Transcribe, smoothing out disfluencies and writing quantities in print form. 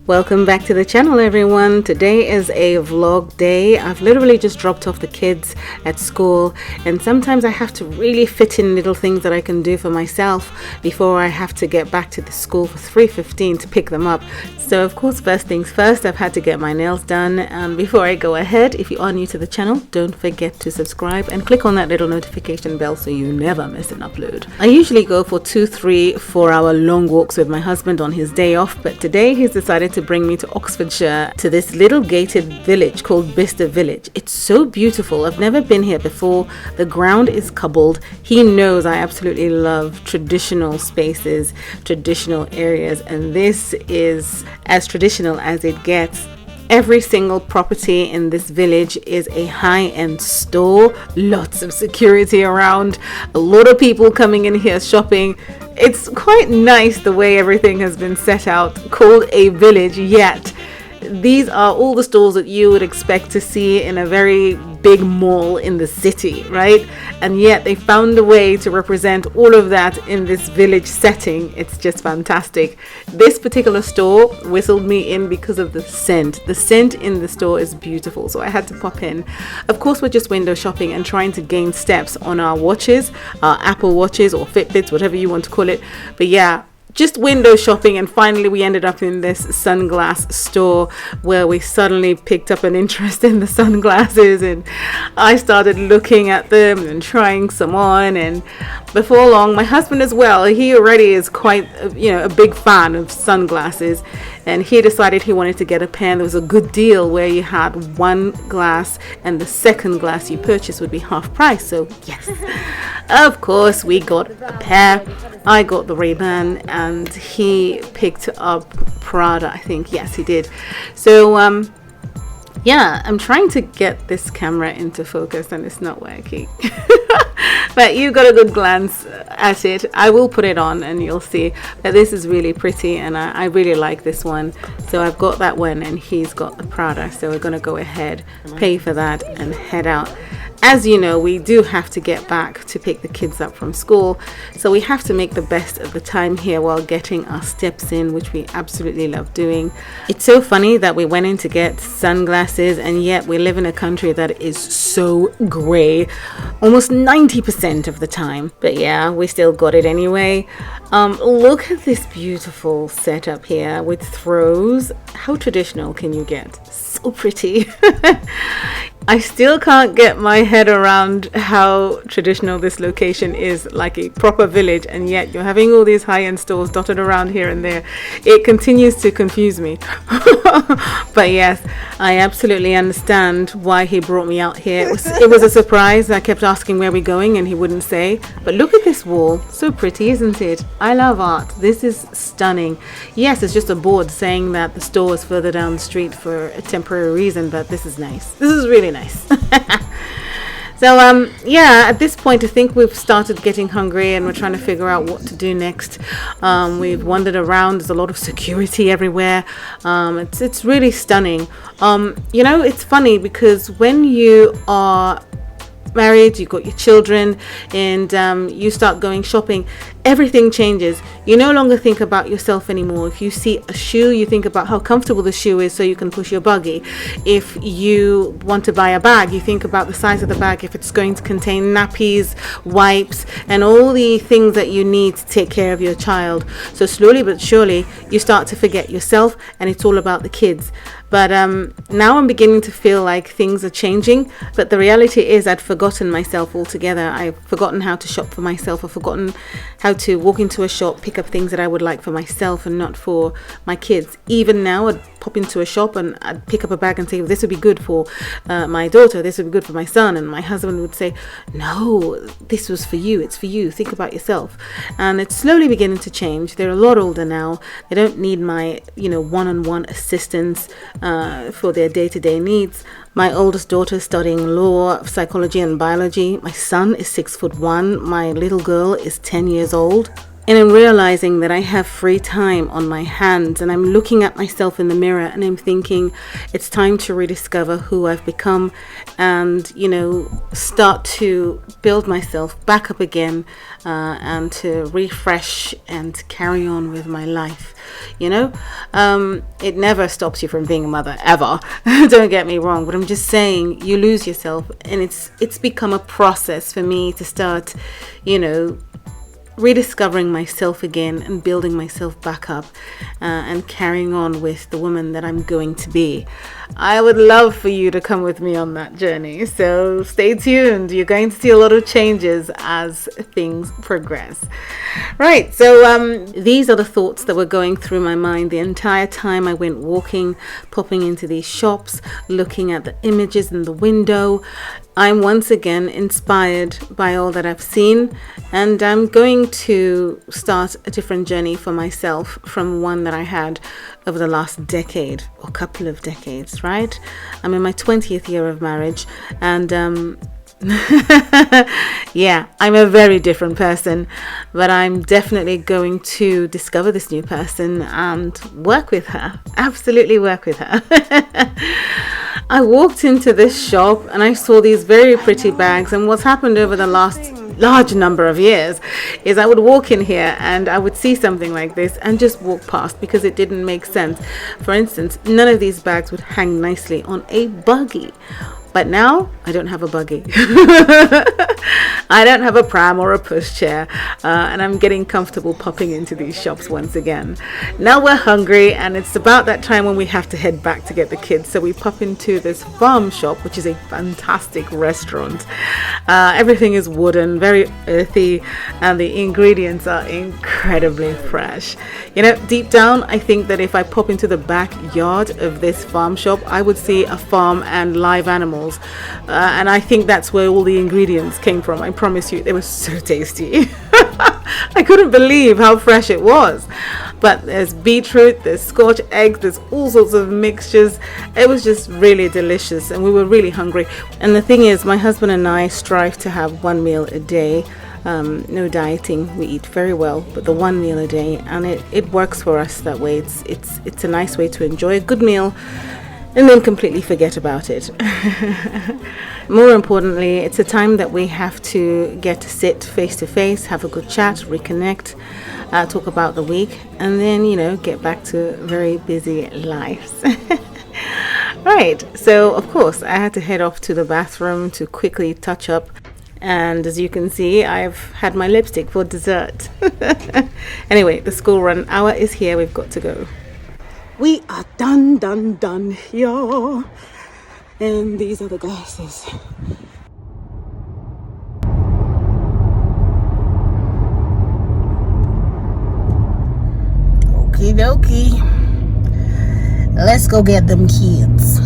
Welcome back to the channel, everyone. Today is a vlog day. I've literally just dropped off the kids at school, and sometimes I have to really fit in little things that I can do for myself before I have to get back to the school for 3:15 to pick them up. So of course, first things first, I've had to get my nails done. And before I go ahead, if you are new to the channel, don't forget to subscribe and click on that little notification bell so you never miss an upload. I usually go for 2, 3, 4 hour long walks with my husband on his day off, but today he's decided to bring me to Oxfordshire, to this little gated village called Bicester Village. It's so beautiful. I've never been here before. The ground is cobbled. He knows I absolutely love traditional spaces, traditional areas, and this is as traditional as it gets. Every single property in this village is a high-end store, lots of security around, a lot of people coming in here shopping. It's quite nice the way everything has been set out, called a village, yet these are all the stores that you would expect to see in a very big mall in the city, right? And yet they found a way to represent all of that in this village setting. It's just fantastic. This particular store whistled me in because of the scent. The scent in the store is beautiful, so I had to pop in. Of course, we're just window shopping and trying to gain steps on our watches, our Apple watches or Fitbits, whatever you want to call it. But yeah, just window shopping, and finally we ended up in this sunglass store where we suddenly picked up an interest in the sunglasses, and I started looking at them and trying some on, and before long my husband as well, he already is quite a big fan of sunglasses, and he decided he wanted to get a pair. There was a good deal where you had one glass and the second glass you purchased would be half price, so yes, of course we got a pair. I got the Ray-Ban and he picked up Prada, I think. Yes, he did. So yeah, I'm trying to get this camera into focus and it's not working. But you got a good glance at it. I will put it on and you'll see that this is really pretty, and I really like this one. So I've got that one and he's got the Prada, so we're gonna go ahead, pay for that and head out. As you know, we do have to get back to pick the kids up from school, so we have to make the best of the time here while getting our steps in, which we absolutely love doing. It's so funny that we went in to get sunglasses, and yet we live in a country that is so grey almost 90% of the time. But yeah, we still got it anyway. Look at this beautiful setup here with throws. How traditional can you get? So pretty. I still can't get my head around how traditional this location is, like a proper village, and yet you're having all these high-end stores dotted around here and there. It continues to confuse me. But yes, I absolutely understand why he brought me out here. It was a surprise. I kept asking where we're going and he wouldn't say. But look at this wall. So pretty, isn't it? I love art. This is stunning. Yes, it's just a board saying that the store is further down the street for a temporary reason, but this is nice. This is really nice. So yeah, at this point I think we've started getting hungry and we're trying to figure out what to do next. We've wandered around. There's a lot of security everywhere. It's really stunning. It's funny because when you are married, you've got your children, and you start going shopping, everything changes. You no longer think about yourself anymore. If you see a shoe, you think about how comfortable the shoe is so you can push your buggy. If you want to buy a bag, you think about the size of the bag, if it's going to contain nappies, wipes, and all the things that you need to take care of your child. So slowly but surely you start to forget yourself and it's all about the kids. But now I'm beginning to feel like things are changing, but the reality is I'd forgotten myself altogether. I've forgotten how to shop for myself. I've forgotten how to walk into a shop, pick up things that I would like for myself and not for my kids. Even now I'd pop into a shop and I'd pick up a bag and say, this would be good for my daughter, this would be good for my son, and my husband would say, no, this was for you, it's for you, think about yourself. And it's slowly beginning to change. They're a lot older now. They don't need my one-on-one assistance for their day-to-day needs. My oldest daughter is studying law, psychology and biology. My son is 6'1". My little girl is 10 years old. And I'm realizing that I have free time on my hands, and I'm looking at myself in the mirror and I'm thinking it's time to rediscover who I've become and, start to build myself back up again, and to refresh and carry on with my life. It never stops you from being a mother, ever. Don't get me wrong, but I'm just saying you lose yourself, and it's become a process for me to start, rediscovering myself again and building myself back up, and carrying on with the woman that I'm going to be. I would love for you to come with me on that journey, so stay tuned. You're going to see a lot of changes as things progress. Right, so these are the thoughts that were going through my mind the entire time I went walking, popping into these shops, looking at the images in the window. I'm once again inspired by all that I've seen, and I'm going to start a different journey for myself from one that I had over the last decade or couple of decades, right? I'm in my 20th year of marriage, and yeah, I'm a very different person, but I'm definitely going to discover this new person and work with her. Absolutely work with her. I walked into this shop and I saw these very pretty bags, and what's happened over the last large number of years is I would walk in here and I would see something like this and just walk past because it didn't make sense. For instance, none of these bags would hang nicely on a buggy. But now I don't have a buggy. I don't have a pram or a pushchair, and I'm getting comfortable popping into these shops once again. Now we're hungry, and it's about that time when we have to head back to get the kids. So we pop into this Farmshop, which is a fantastic restaurant. Everything is wooden, very earthy, and the ingredients are incredibly fresh. Deep down, I think that if I pop into the backyard of this farm shop, I would see a farm and live animals. And I think that's where all the ingredients came from. I promise you, they were so tasty. I couldn't believe how fresh it was. But there's beetroot, there's scotch eggs, there's all sorts of mixtures. It was just really delicious, and we were really hungry. And the thing is, my husband and I strive to have one meal a day. No dieting, we eat very well, but the one meal a day, and it works for us that way. It's a nice way to enjoy a good meal and then completely forget about it. More importantly, it's a time that we have to get to sit face to face, have a good chat, reconnect, talk about the week, and then, get back to very busy lives. Right, so of course I had to head off to the bathroom to quickly touch up. And as you can see, I've had my lipstick for dessert. Anyway, the school run hour is here. We've got to go. We are done here. And these are the glasses. Okie dokie. Let's go get them kids.